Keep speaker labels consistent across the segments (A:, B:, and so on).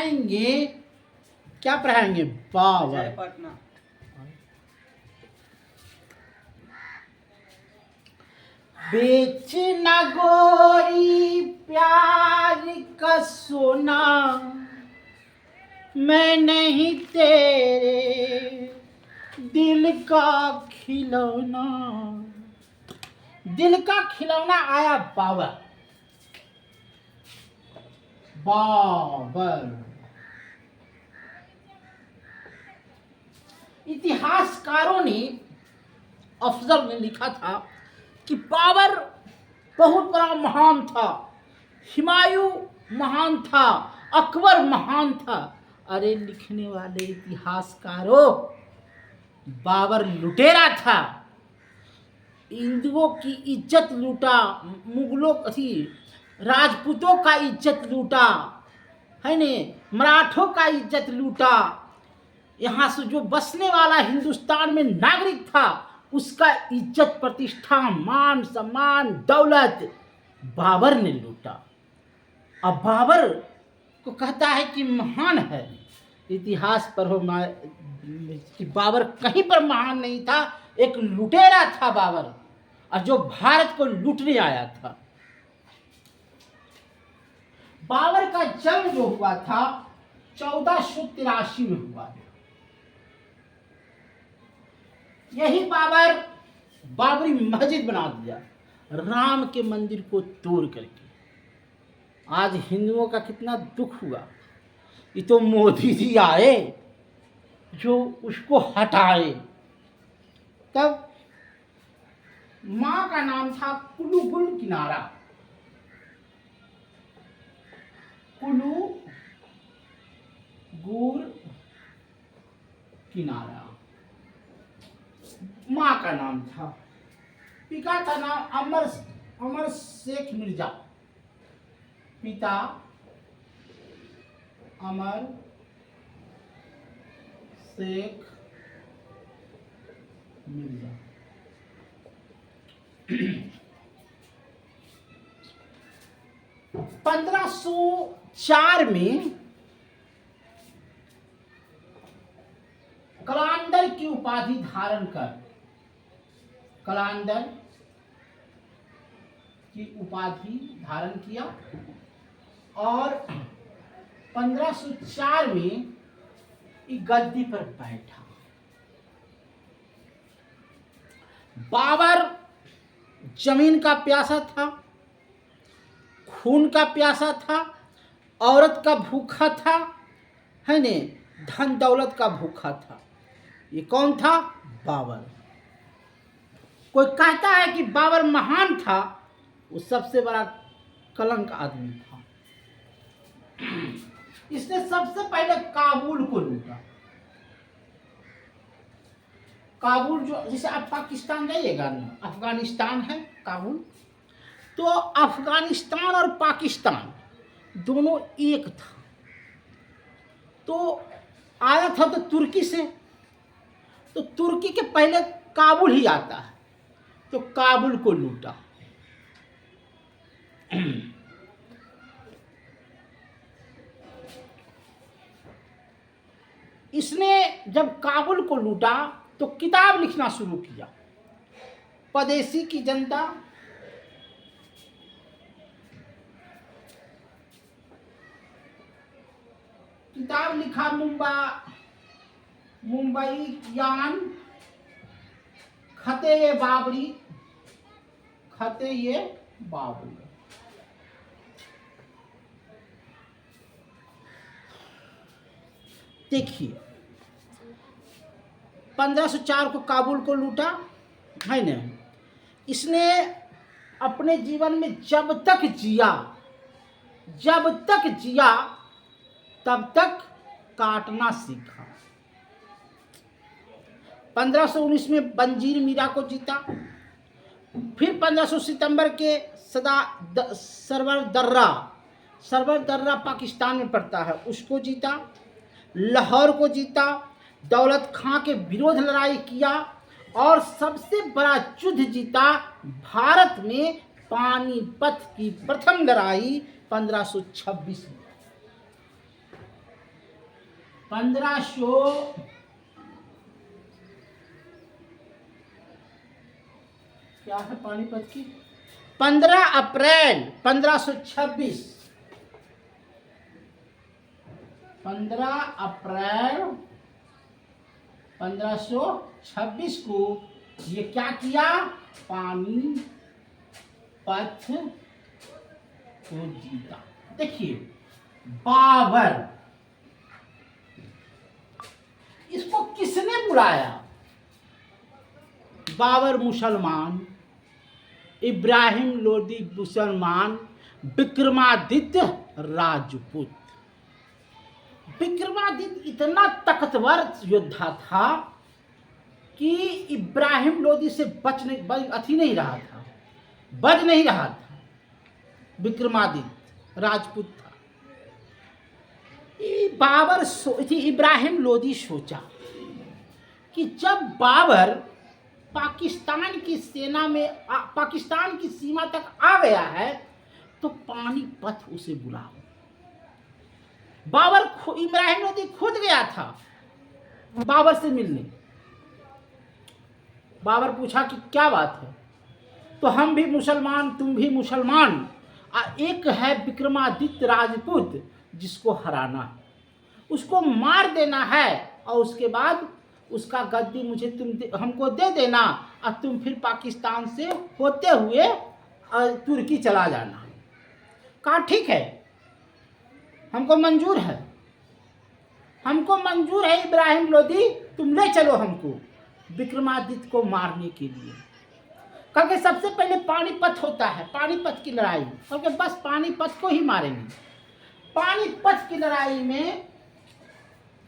A: पढ़ाएंगे, क्या पढ़ाएंगे? बाबर।
B: पटना।
A: बेचना गोरी प्यार का सोना, मैं नहीं तेरे दिल का खिलौना। दिल का खिलौना आया बाबर। बाबर इतिहासकारों ने, अफजल ने लिखा था कि बाबर बहुत बड़ा महान था, हुमायूं महान था, अकबर महान था। अरे लिखने वाले इतिहासकारों, बाबर लुटेरा था, हिंदुओं की इज्जत लूटा, मुगलों की, राजपूतों का इज्जत लूटा, है ने, मराठों का इज्जत लूटा। यहाँ से जो बसने वाला हिंदुस्तान में नागरिक था, उसका इज्जत, प्रतिष्ठा, मान सम्मान, दौलत बाबर ने लूटा। अब बाबर को कहता है कि महान है। इतिहास पर हो कि बाबर कहीं पर महान नहीं था, एक लुटेरा था बाबर, और जो भारत को लूटने आया था। बाबर का जन्म जो हुआ था 1483 में हुआ। यही बाबर बाबरी मस्जिद बना दिया, राम के मंदिर को तोड़ करके। आज हिंदुओं का कितना दुख हुआ। ये तो मोदी जी आए जो उसको हटाए। तब माँ का नाम था कुलुगुल किनारा। कुलू गुर किनारा माँ का नाम था। पिता का नाम अमर शेख मिर्जा। पिता अमर शेख मिर्जा। 1504 में कलांदर की उपाधि धारण कर, कलांदर की उपाधि धारण किया और 1504 में गद्दी पर बैठा। बाबर जमीन का प्यासा था, खून का प्यासा था, औरत का भूखा था, है ने, धन दौलत का भूखा था। ये कौन था? बाबर। कोई कहता है कि बाबर महान था, वो सबसे बड़ा कलंक आदमी था। इसने सबसे पहले काबुल को लूटा। काबुल जो, जैसे आप पाकिस्तान जाइएगा ना, अफगानिस्तान है काबुल, तो अफगानिस्तान और पाकिस्तान दोनों एक था। तो आया था तो तुर्की से, तो तुर्की के पहले काबुल ही आता है, तो काबुल को लूटा। इसने जब काबुल को लूटा तो किताब लिखना शुरू किया। परदेसी की जनता, किताब लिखा मुंबई यान, खते ये बाबरी, खते ये बाबरी। देखिए 1504 को काबुल को लूटा, है ना। इसने अपने जीवन में जब तक जिया तब तक काटना सीखा। 1519 में बंजीर मीरा को जीता। फिर 1500 सितंबर के सरवर दर्रा पाकिस्तान में पड़ता है, उसको जीता। लाहौर को जीता, दौलत खां के विरोध लड़ाई किया और सबसे बड़ा युद्ध जीता भारत में, पानीपत की प्रथम लड़ाई 1526 में। 1500 क्या है पानीपत की 15 अप्रैल 1526 15 अप्रैल 1526 को ये क्या किया, पानीपत को जीता। देखिए बाबर, इसको किसने बुलाया? बाबर मुसलमान, इब्राहिम लोदी मुसलमान, विक्रमादित्य राजपूत। विक्रमादित्य इतना ताकतवर योद्धा था कि इब्राहिम लोदी से बच नहीं रहा था। विक्रमादित्य राजपूत था। इब्राहिम लोदी सोचा कि जब बाबर पाकिस्तान की सेना में पाकिस्तान की सीमा तक आ गया है तो पानीपत उसे बुलाओ। इब्राहिम लोदी खुद गया था बाबर से मिलने। बाबर पूछा कि क्या बात है? तो हम भी मुसलमान, तुम भी मुसलमान, एक है विक्रमादित्य राजपूत जिसको हराना है, उसको मार देना है और उसके बाद उसका गद्दी मुझे हमको दे देना और तुम फिर पाकिस्तान से होते हुए तुर्की चला जाना। कहा ठीक है, हमको मंजूर है इब्राहिम लोदी, तुम ले चलो हमको विक्रमादित्य को मारने के लिए। क्योंकि सबसे पहले पानीपत होता है, पानीपत की लड़ाई, क्योंकि बस पानीपत को ही मारेंगे। पानीपत की लड़ाई में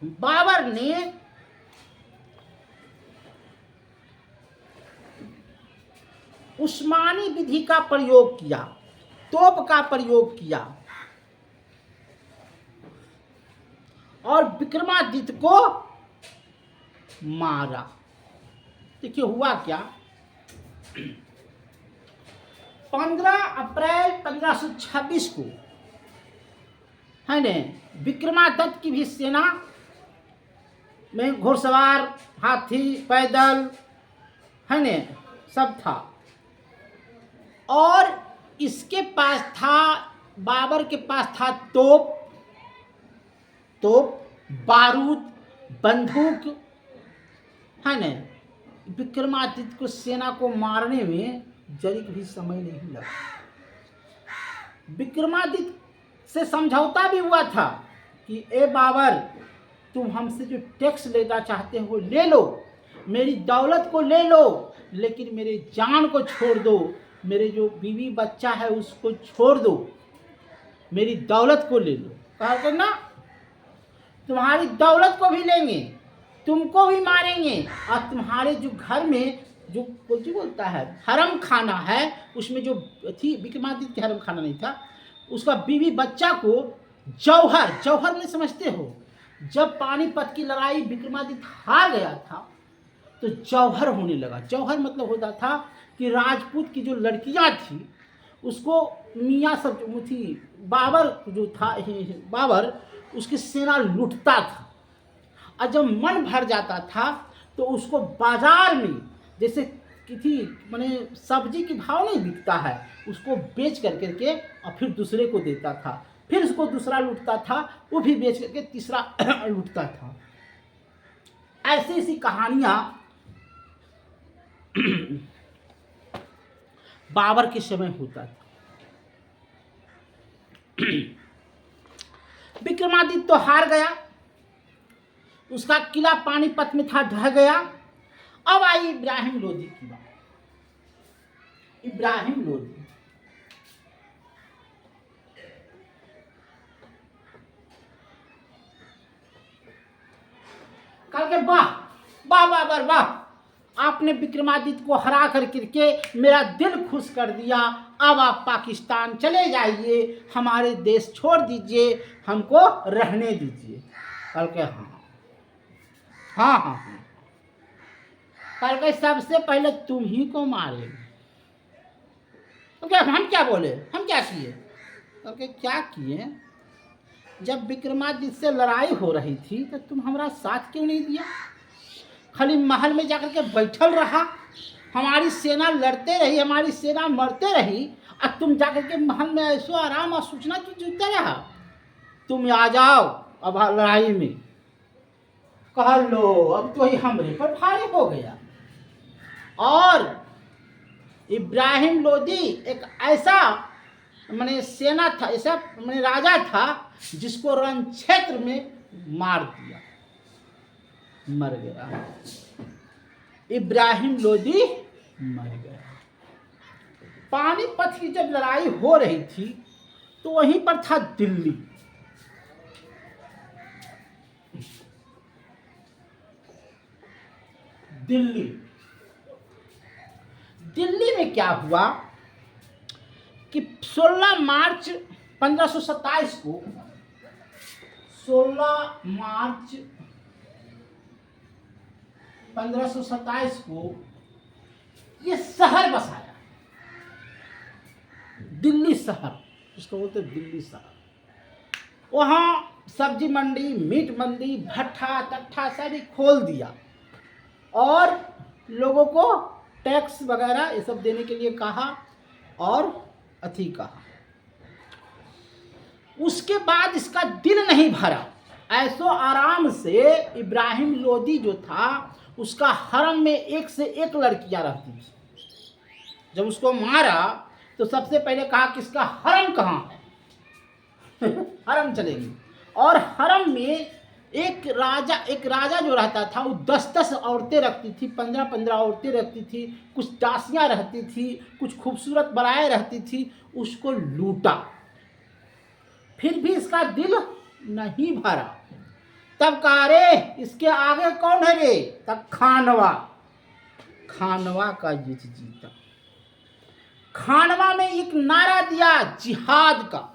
A: बाबर ने उस्मानी विधि का प्रयोग किया, तोप का प्रयोग किया और विक्रमादित्य को मारा। देखिए हुआ क्या, 15 अप्रैल 1526 को है ने विक्रमादित्य की भी सेना में घुड़सवार, हाथी, पैदल है ने सब था और इसके पास था, बाबर के पास था तोप, बारूद, बंदूक है ने। विक्रमादित्य को सेना को मारने में जरीक भी समय नहीं लगा। विक्रमादित्य से समझौता भी हुआ था कि ए बाबर, तुम हमसे जो टैक्स लेना चाहते हो ले लो, मेरी दौलत को ले लो, लेकिन मेरे जान को छोड़ दो, मेरे जो बीवी बच्चा है उसको छोड़ दो, मेरी दौलत को ले लो। कहा करना, तुम्हारी दौलत को भी लेंगे, तुमको भी मारेंगे और तुम्हारे जो घर में जो कुछ बोलता है हरम खाना है, उसमें जो थी विक्रमादित्य हरम खाना नहीं था, उसका बीवी बच्चा को जौहर में समझते हो, जब पानीपत की लड़ाई विक्रमादित्य हार गया था तो जौहर होने लगा। जौहर मतलब होता था कि राजपूत की जो लड़कियां थी उसको मियाँ सब जो थी, बाबर जो था, बाबर उसकी सेना लूटता था और जब मन भर जाता था तो उसको बाजार में, जैसे किसी माने सब्जी की भाव नहीं बिकता है, उसको बेच करके और फिर दूसरे को देता था, फिर उसको दूसरा लूटता था, वो भी बेच करके तीसरा लूटता था। ऐसी ऐसी कहानियां बाबर के समय होता था। विक्रमादित्य तो हार गया, उसका किला पानीपत में था, ढह गया। अब आई इब्राहिम लोदी की बात। इब्राहिम लोदी कल के वाह वाह बाबर वाह, आपने विक्रमादित्य को हरा करके मेरा दिल खुश कर दिया, अब आप पाकिस्तान चले जाइए, हमारे देश छोड़ दीजिए, हमको रहने दीजिए। कल के हाँ, कल के सबसे पहले तुम ही को मारेंगे। तो क्या हम क्या बोले, हम क्या किए? कल के क्या किए, जब विक्रमादित्य से लड़ाई हो रही थी तो तुम हमारा साथ क्यों नहीं दिया? खाली महल में जाकर के बैठल रहा, हमारी सेना लड़ते रही, हमारी सेना मरते रही, और तुम जाकर के महल में ऐसो आराम और सूचना क्यों जुटते रहा? तुम आ जाओ अब लड़ाई में। कह लो अब तो ही हमरे पर भारी हो गया। और इब्राहिम लोदी एक ऐसा माने सेना था, ऐसा माने राजा था जिसको रण क्षेत्र में मार दिया, मर गया। इब्राहिम लोदी मर गया। पानीपत की जब लड़ाई हो रही थी तो वहीं पर था दिल्ली। दिल्ली दिल्ली में क्या हुआ कि 16 मार्च 1527 को 16 मार्च 1527 को ये शहर बसाया, दिल्ली शहर, उसको बोलते दिल्ली शहर। वहाँ सब्जी मंडी, मीट मंडी, भट्ठा तट्ठा सारी खोल दिया और लोगों को टैक्स वगैरह ये सब देने के लिए कहा और अथी कहा। उसके बाद इसका दिल नहीं भरा, ऐसो आराम से इब्राहिम लोदी जो था उसका हरम में एक से एक लड़कियां रहती थी। जब उसको मारा तो सबसे पहले कहा कि इसका हरम कहाँ है हरम चलेगी। और हरम में एक राजा जो रहता था वो 10-10 औरतें रखती थी, 15-15 औरतें रखती थी, कुछ दासियां रहती थी, कुछ खूबसूरत बलाएं रहती थी। उसको लूटा, फिर भी इसका दिल नहीं भरा। तब कहा रे इसके आगे कौन है रे? तब खानवा का युद्ध जीता। खानवा में एक नारा दिया जिहाद का।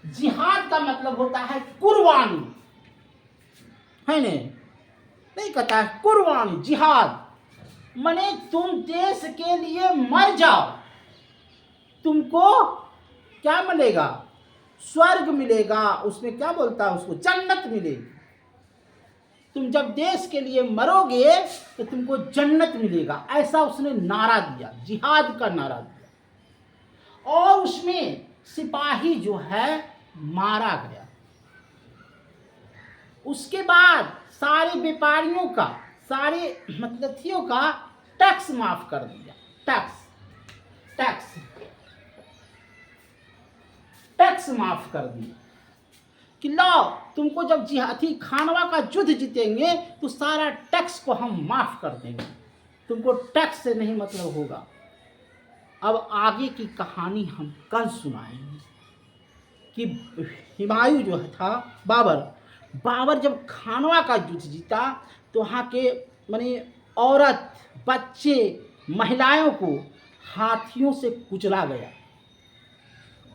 A: जिहाद का मतलब होता है कुर्बानी, है नहीं कहता है कुर्बानी, जिहाद माने तुम देश के लिए मर जाओ, तुमको क्या मिलेगा? स्वर्ग मिलेगा। उसमें क्या बोलता है उसको? जन्नत मिलेगी। तुम जब देश के लिए मरोगे तो तुमको जन्नत मिलेगा, ऐसा उसने नारा दिया, जिहाद का नारा दिया। और उसमें सिपाही जो है मारा गया। उसके बाद सारे व्यापारियों का, सारे मतलबियों का टैक्स माफ कर दिया। टैक्स माफ कर दिया कि लो तुमको जब जिहादी खानवा का युद्ध जीतेंगे तो सारा टैक्स को हम माफ कर देंगे, तुमको टैक्स से नहीं मतलब होगा। अब आगे की कहानी हम कल सुनाएंगे कि हुमायूं जो था बाबर जब खानवा का युद्ध जीता तो वहाँ के माने औरत, बच्चे, महिलाओं को हाथियों से कुचला गया,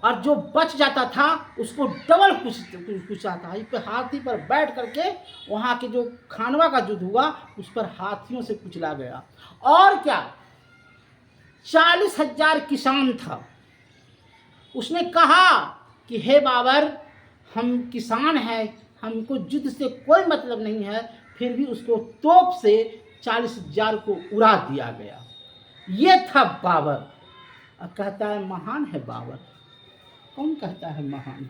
A: और जो बच जाता था उसको डबल कुचला था। इस पे हाथी पर बैठ करके वहाँ के जो खानवा का युद्ध हुआ उस पर हाथियों से कुचला गया। और क्या 40,000 किसान था। उसने कहा कि हे बाबर हम किसान हैं, हमको युद्ध से कोई मतलब नहीं है, फिर भी उसको तोप से 40,000 को उड़ा दिया गया। ये था बाबर। कहता है महान है बाबर। कौन कहता है महान?